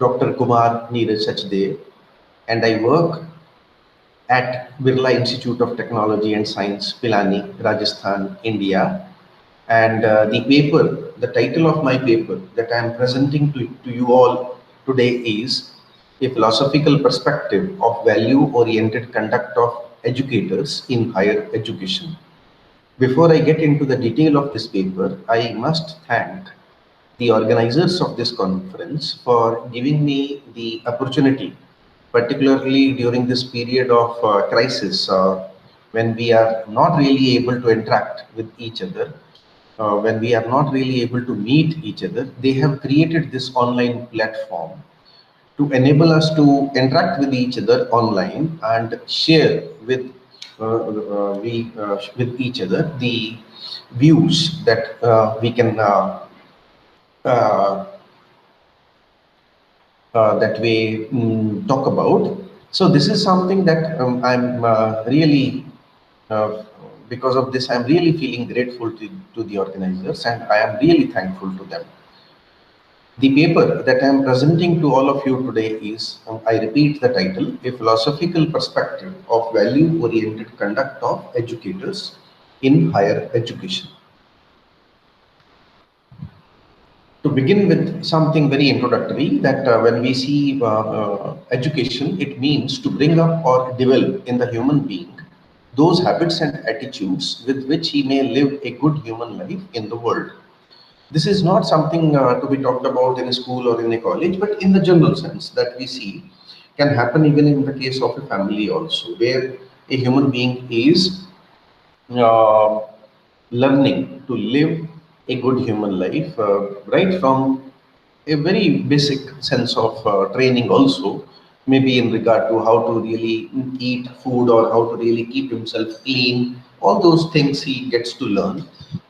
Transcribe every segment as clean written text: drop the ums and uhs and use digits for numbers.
Dr. Kumar Neeraj Sachdev, and I work at Birla Institute of Technology and Science, Pilani, Rajasthan, India. And the title of my paper that I am presenting to you all today is A Philosophical Perspective of Value-Oriented Conduct of Educators in Higher Education. Before I get into the detail of this paper, I must thank the organizers of this conference for giving me the opportunity, particularly during this period of crisis when we are not really able to interact with each other, when we are not really able to meet each other. They have created this online platform to enable us to interact with each other online and share with each other the views that we can uh, that we talk about. So this is something that I'm really, because of this, I'm really feeling grateful to the organizers, and I am really thankful to them. The paper that I am presenting to all of you today is, I repeat the title, A Philosophical Perspective of Value-Oriented Conduct of Educators in Higher Education. To begin with something very introductory, that when we see education, it means to bring up or develop in the human being those habits and attitudes with which he may live a good human life in the world. This is not something to be talked about in a school or in a college, but in the general sense that we see can happen even in the case of a family also, where a human being is uh, learning to live a good human life, right from a very basic sense of training also, maybe in regard to how to really eat food or how to really keep himself clean. All those things he gets to learn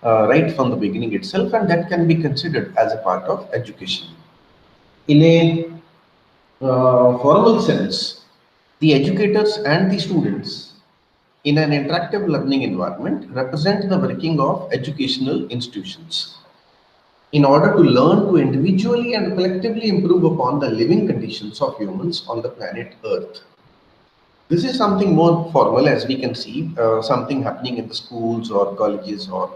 right from the beginning itself, and that can be considered as a part of education. In a formal sense, the educators and the students in an interactive learning environment represent the working of educational institutions in order to learn to individually and collectively improve upon the living conditions of humans on the planet Earth. This is something more formal, as we can see, something happening in the schools or colleges or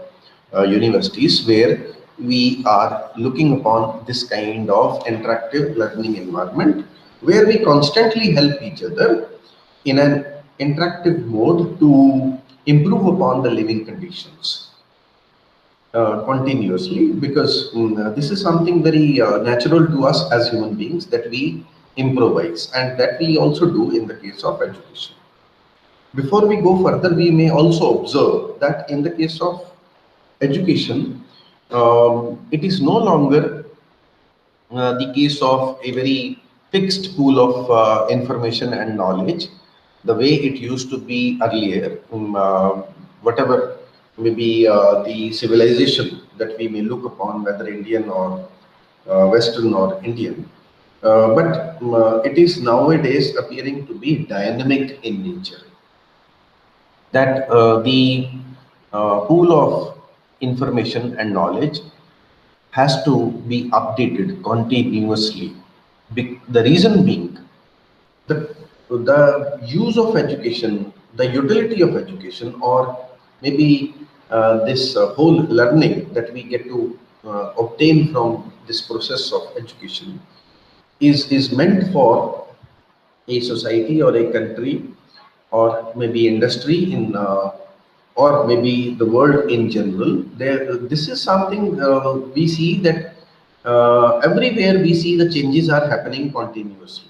universities, where we are looking upon this kind of interactive learning environment where we constantly help each other in an interactive mode to improve upon the living conditions continuously, because this is something very natural to us as human beings, that we improvise, and that we also do in the case of education. Before we go further, we may also observe that in the case of education, it is no longer the case of a very fixed pool of information and knowledge, the way it used to be earlier. Whatever may be the civilization that we may look upon, whether Indian or Western or Indian, but it is nowadays appearing to be dynamic in nature, that the pool of information and knowledge has to be updated continuously. The reason being, the use of education, the utility of education, or maybe this whole learning that we get to obtain from this process of education is meant for a society or a country or maybe industry in or maybe the world in general. This is something we see that everywhere we see the changes are happening continuously.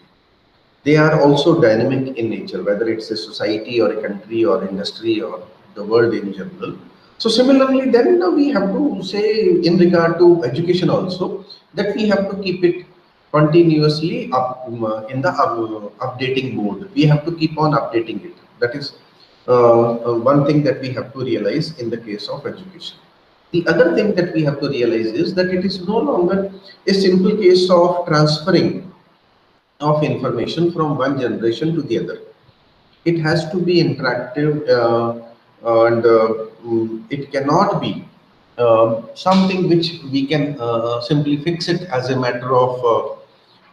They are also dynamic in nature, whether it's a society or a country or industry or the world in general. So similarly, then we have to say in regard to education also, that we have to keep it continuously up in the updating mode. We have to keep on updating it. That is one thing that we have to realize in the case of education. The other thing that we have to realize is that it is no longer a simple case of transferring of information from one generation to the other. It has to be interactive, and it cannot be something which we can simply fix it as a matter of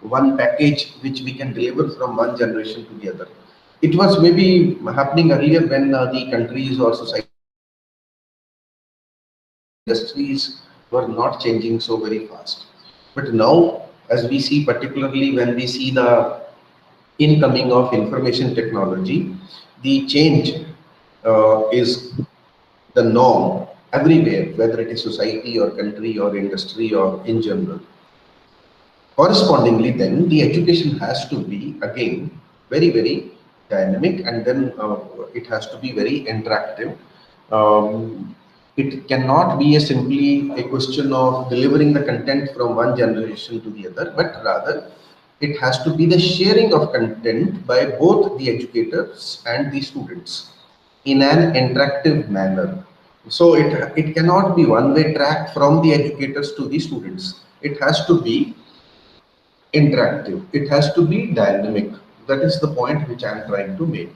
one package which we can deliver from one generation to the other. It was maybe happening earlier when the countries or societies were not changing so very fast, or the industries were not changing so very fast. But now, as we see, particularly when we see the incoming of information technology, the change is the norm everywhere, whether it is society or country or industry or in general. Correspondingly, then the education has to be again very, very dynamic, and then it has to be very interactive. Um, it cannot be a simply a question of delivering the content from one generation to the other, but rather it has to be the sharing of content by both the educators and the students in an interactive manner. So it cannot be one way track from the educators to the students. It has to be interactive. It has to be dynamic. That is the point which I am trying to make.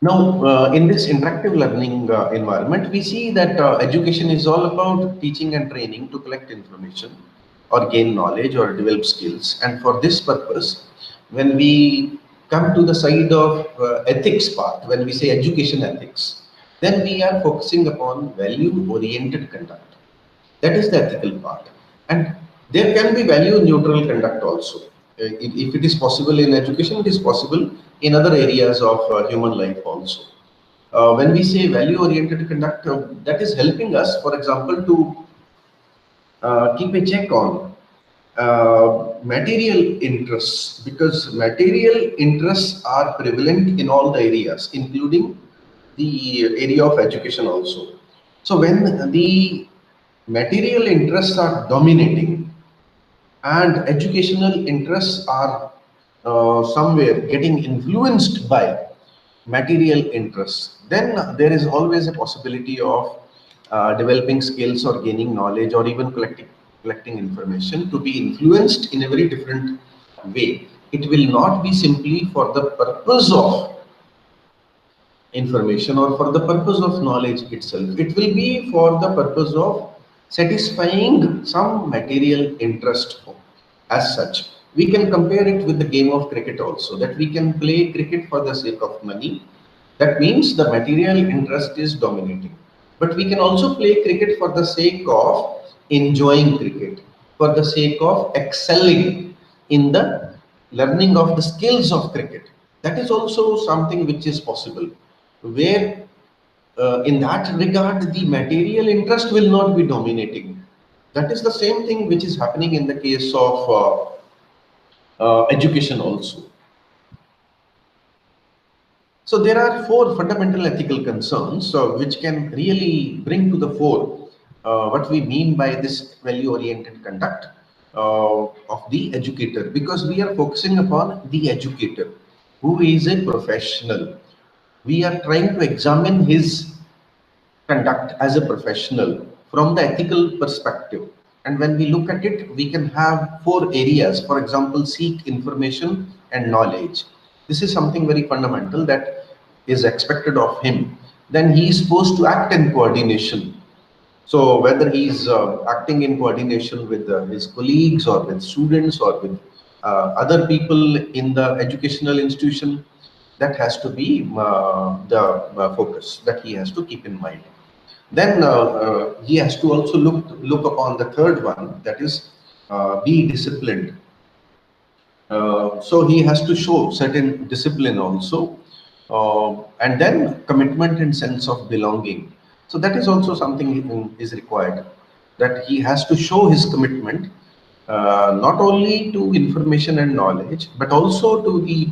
Now, in this interactive learning environment, we see that education is all about teaching and training to collect information or gain knowledge or develop skills. And for this purpose, when we come to the side of ethics part, when we say education ethics, then we are focusing upon value-oriented conduct. That is the ethical part. And there can be value neutral conduct also. If it is possible in education, it is possible in other areas of human life also. When we say value oriented conduct, that is helping us, for example, to keep a check on material interests, because material interests are prevalent in all the areas, including the area of education also. So when the material interests are dominating and educational interests are somewhere getting influenced by material interests, then there is always a possibility of developing skills or gaining knowledge or even collecting information to be influenced in a very different way. It will not be simply for the purpose of information or for the purpose of knowledge itself. It will be for the purpose of satisfying some material interest as such. We can compare it with the game of cricket also, that we can play cricket for the sake of money. That means the material interest is dominating. But we can also play cricket for the sake of enjoying cricket, for the sake of excelling in the learning of the skills of cricket. That is also something which is possible, where in that regard the material interest will not be dominating. That is the same thing which is happening in the case of education also. So there are four fundamental ethical concerns which can really bring to the fore what we mean by this value-oriented conduct of the educator, because we are focusing upon the educator who is a professional. We are trying to examine his conduct as a professional from the ethical perspective. And when we look at it, we can have four areas. For example, seek information and knowledge. This is something very fundamental that is expected of him. Then he is supposed to act in coordination. So whether he is acting in coordination with his colleagues or with students or with other people in the educational institution, that has to be the focus that he has to keep in mind. Then he has to also look upon the third one, that is be disciplined. So he has to show certain discipline also, and then commitment and sense of belonging. So that is also something is required, that he has to show his commitment not only to information and knowledge, but also to the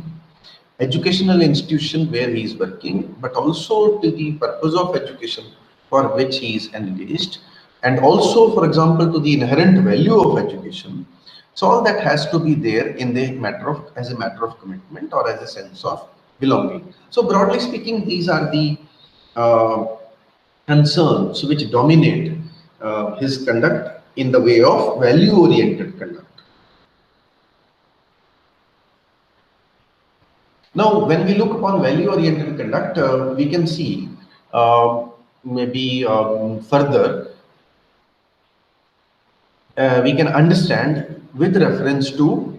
educational institution where he is working, but also to the purpose of education for which he is engaged, and also, for example, to the inherent value of education. So all that has to be there in the matter of as a matter of commitment or as a sense of belonging. So broadly speaking, these are the uh, concerns which dominate his conduct in the way of value-oriented conduct. Now, when we look upon value-oriented conduct, we can see maybe further we can understand with reference to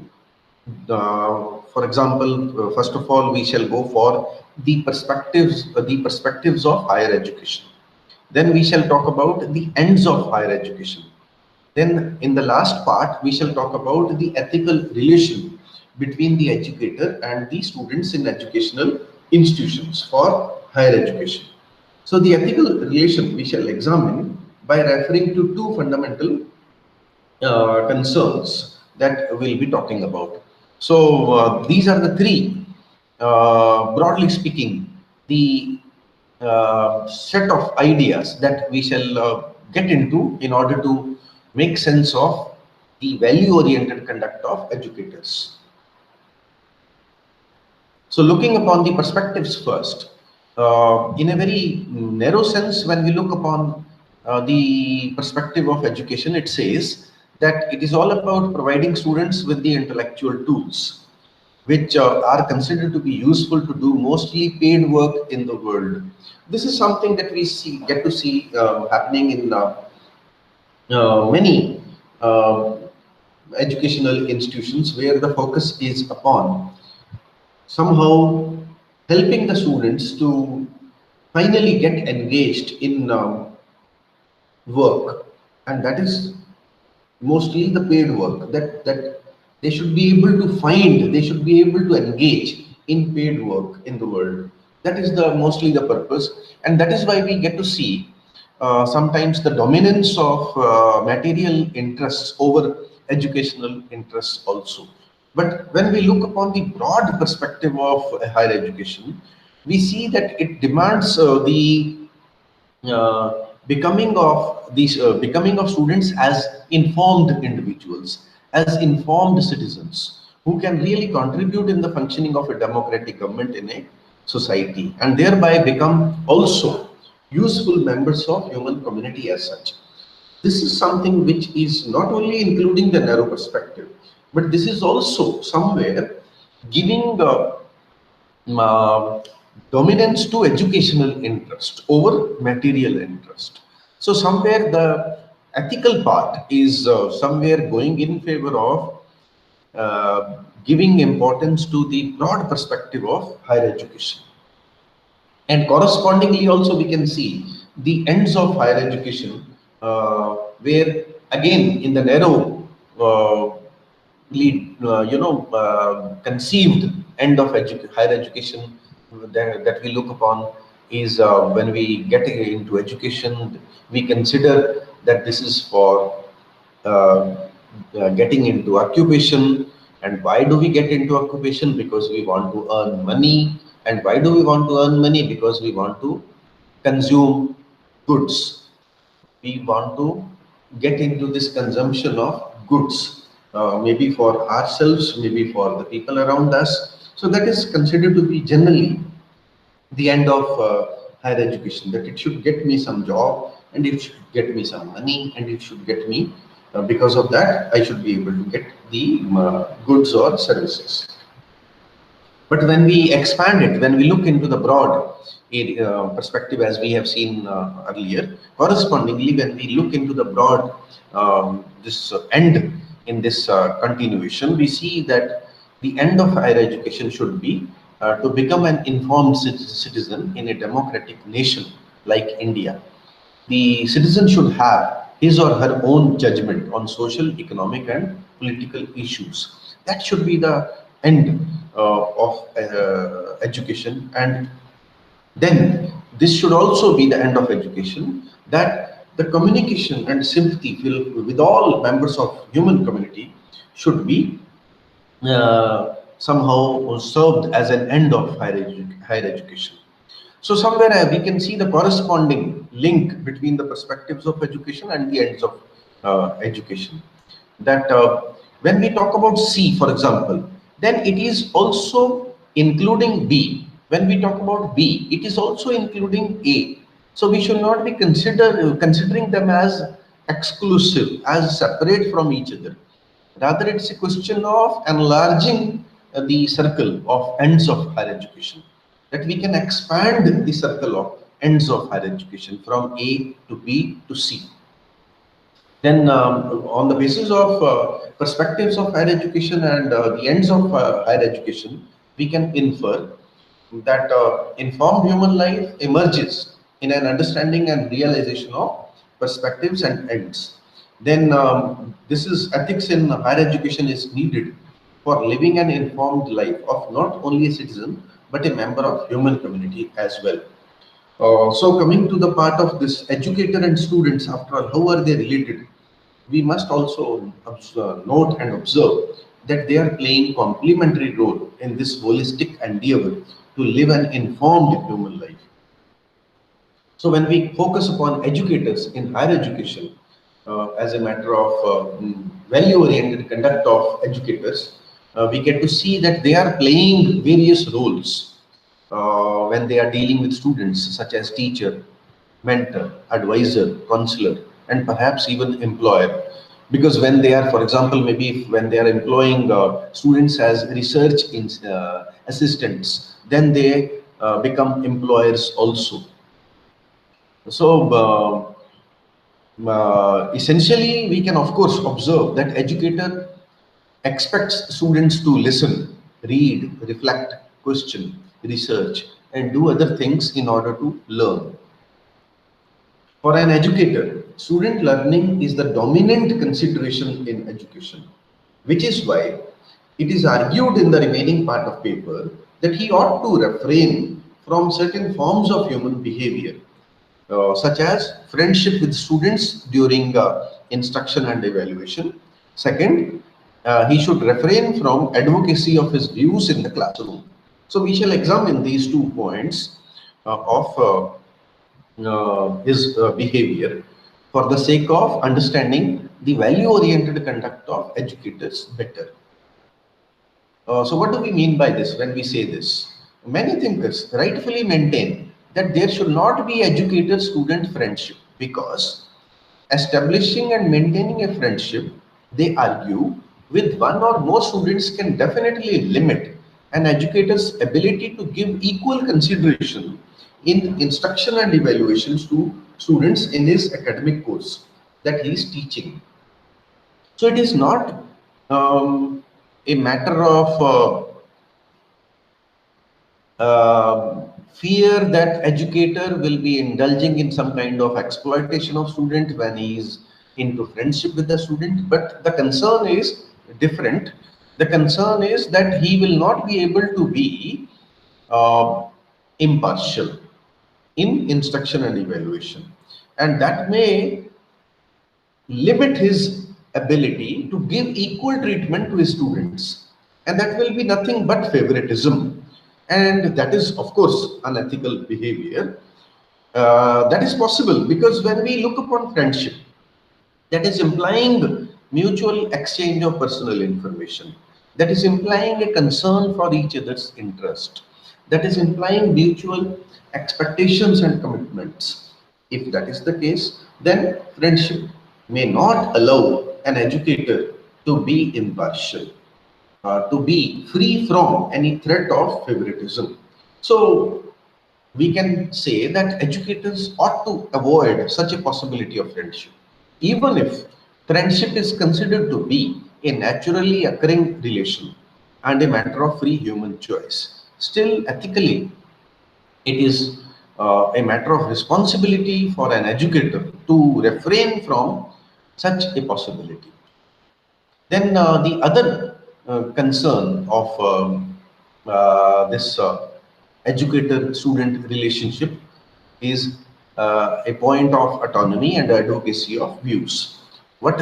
the, for example, first of all, we shall go for the perspectives of higher education. Then we shall talk about the ends of higher education. Then in the last part, we shall talk about the ethical relation between the educator and the students in educational institutions for higher education. So the ethical relation we shall examine by referring to two fundamental concerns that we'll be talking about. So these are the three, broadly speaking, the set of ideas that we shall get into in order to make sense of the value-oriented conduct of educators. So looking upon the perspectives first, in a very narrow sense, when we look upon the perspective of education, it says that it is all about providing students with the intellectual tools, which are considered to be useful to do mostly paid work in the world. This is something that we get to see happening in many uh, educational institutions where the focus is upon somehow helping the students to finally get engaged in work, and that is mostly the paid work that they should be able to find, they should be able to engage in paid work in the world. That is the mostly the purpose, and that is why we get to see sometimes the dominance of material interests over educational interests also. But when we look upon the broad perspective of higher education, we see that it demands the becoming of students as informed individuals, as informed citizens who can really contribute in the functioning of a democratic government in a society, and thereby become also useful members of human community as such. This is something which is not only including the narrow perspective, but this is also somewhere giving uh, dominance to educational interest over material interest. So somewhere the ethical part is somewhere going in favor of giving importance to the broad perspective of higher education. And correspondingly, also we can see the ends of higher education, where again in the narrow, conceived end of higher education that we look upon is when we get into education, we consider that this is for uh, getting into occupation. And why do we get into occupation? Because we want to earn money. And why do we want to earn money? Because we want to consume goods. We want to get into this consumption of goods, maybe for ourselves, maybe for the people around us. So that is considered to be generally the end of higher education, that it should get me some job, and it should get me some money, and it should get me, because of that I should be able to get the goods or services. But when we expand it, when we look into the broad perspective, as we have seen earlier, correspondingly, when we look into the broad, this end in this continuation, we see that the end of higher education should be to become an informed citizen in a democratic nation like India. The citizen should have his or her own judgment on social, economic, and political issues. That should be the end of education. And then this should also be the end of education, that the communication and sympathy with all members of human community should be somehow served as an end of higher education. So somewhere we can see the corresponding link between the perspectives of education and the ends of education. That when we talk about C, for example, then it is also including B. When we talk about B, it is also including A. So we should not be considering them as exclusive, as separate from each other. Rather, it's a question of enlarging the circle of ends of higher education. That we can expand the circle of ends of higher education from A to B to C. Then, on the basis of perspectives of higher education and the ends of higher education, we can infer that informed human life emerges in an understanding and realization of perspectives and ends. Then, this is ethics in higher education is needed for living an informed life of not only a citizen but a member of human community as well. So coming to the part of this educator and students, after all, how are they related? We must also note and observe that they are playing complementary role in this holistic endeavor to live an informed human life. So when we focus upon educators in higher education as a matter of value-oriented conduct of educators, we get to see that they are playing various roles when they are dealing with students such as teacher, mentor, advisor, counselor, and perhaps even employer. Because when they are, for example, maybe when they are employing students as research assistants, then they become employers also. So essentially, we can of course observe that educator expects students to listen, read, reflect, question, research, and do other things in order to learn. For an educator, student learning is the dominant consideration in education, which is why it is argued in the remaining part of paper that he ought to refrain from certain forms of human behavior, such as friendship with students during instruction and evaluation. Second, he should refrain from advocacy of his views in the classroom. So we shall examine these 2 points of his behavior for the sake of understanding the value-oriented conduct of educators better. So what do we mean by this when we say this? Many thinkers rightfully maintain that there should not be educator-student friendship because establishing and maintaining a friendship, they argue, with one or more students can definitely limit an educator's ability to give equal consideration in instruction and evaluations to students in his academic course that he is teaching. So it is not a matter of fear that educator will be indulging in some kind of exploitation of student when he is into friendship with the student, but the concern is different. The concern is that he will not be able to be uh, impartial in instruction and evaluation, and that may limit his ability to give equal treatment to his students, and that will be nothing but favoritism, and that is of course unethical behavior. That is possible because when we look upon friendship, that is implying mutual exchange of personal information, that is implying a concern for each other's interest, that is implying mutual expectations and commitments. If that is the case, then friendship may not allow an educator to be impartial, to be free from any threat of favoritism. So we can say that educators ought to avoid such a possibility of friendship. Even if friendship is considered to be a naturally occurring relation and a matter of free human choice, still ethically it is a matter of responsibility for an educator to refrain from such a possibility. Then the other concern of this educator-student relationship is a point of autonomy and advocacy of views. What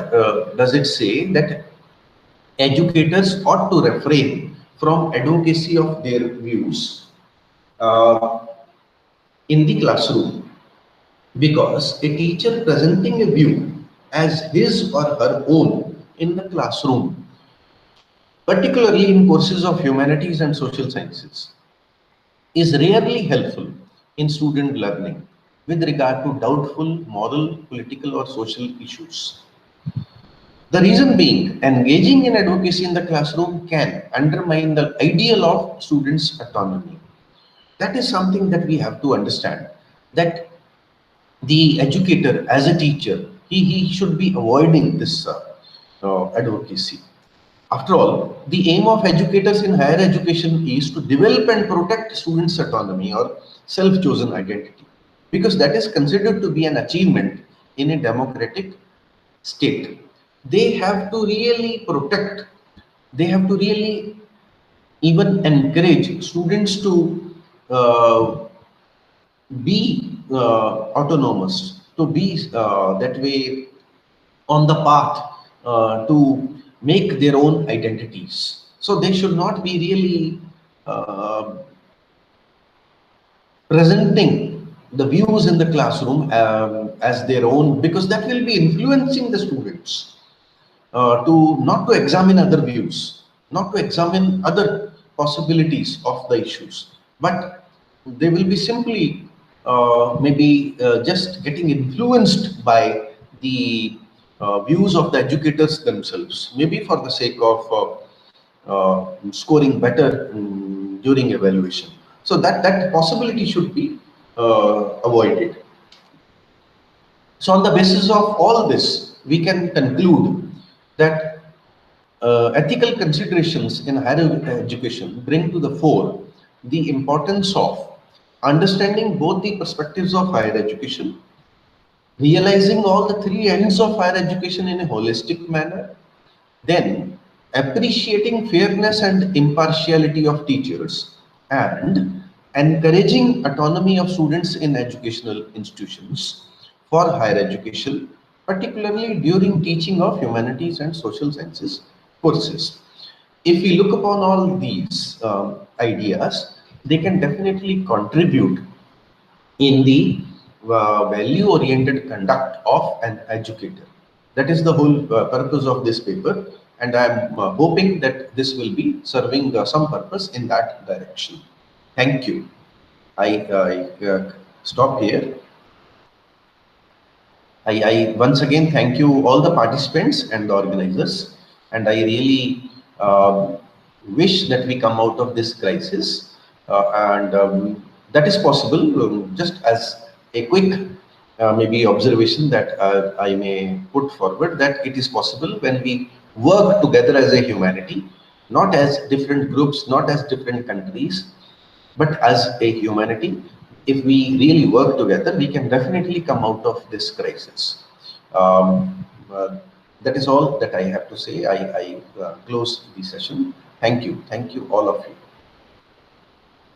does it say? That educators ought to refrain from advocacy of their views uh, in the classroom, because a teacher presenting a view as his or her own in the classroom, particularly in courses of humanities and social sciences, is rarely helpful in student learning with regard to doubtful moral, political, or social issues. The reason being, engaging in advocacy in the classroom can undermine the ideal of students' autonomy. That is something that we have to understand, that the educator as a teacher he should be avoiding this advocacy. After all, the aim of educators in higher education is to develop and protect students' autonomy or self-chosen identity, because that is considered to be an achievement in a democratic state. They have to really protect, they have to really even encourage students to be autonomous, to be that way on the path to make their own identities. So they should not be really presenting the views in the classroom as their own, because that will be influencing the students to not to examine other views, not to examine other possibilities of the issues, but they will be simply maybe just getting influenced by the views of the educators themselves, maybe for the sake of scoring better during evaluation. So that possibility should be avoided. So on the basis of all this, we can conclude that ethical considerations in higher education bring to the fore the importance of understanding both the perspectives of higher education, realizing all the three ends of higher education in a holistic manner, then appreciating fairness and impartiality of teachers, and encouraging autonomy of students in educational institutions for higher education, particularly during teaching of humanities and social sciences courses. If we look upon all these ideas, they can definitely contribute in the value-oriented conduct of an educator. That is the whole purpose of this paper, and I am hoping that this will be serving some purpose in that direction. Thank you. I stop here. I once again thank you all the participants and the organizers, and I really wish that we come out of this crisis, and that is possible. Just as a quick maybe observation that I may put forward, that it is possible when we work together as a humanity, not as different groups, not as different countries, but as a humanity. If we really work together, we can definitely come out of this crisis. Um, uh, that is all that I have to say. I close the session. Thank you. Thank you, all of you.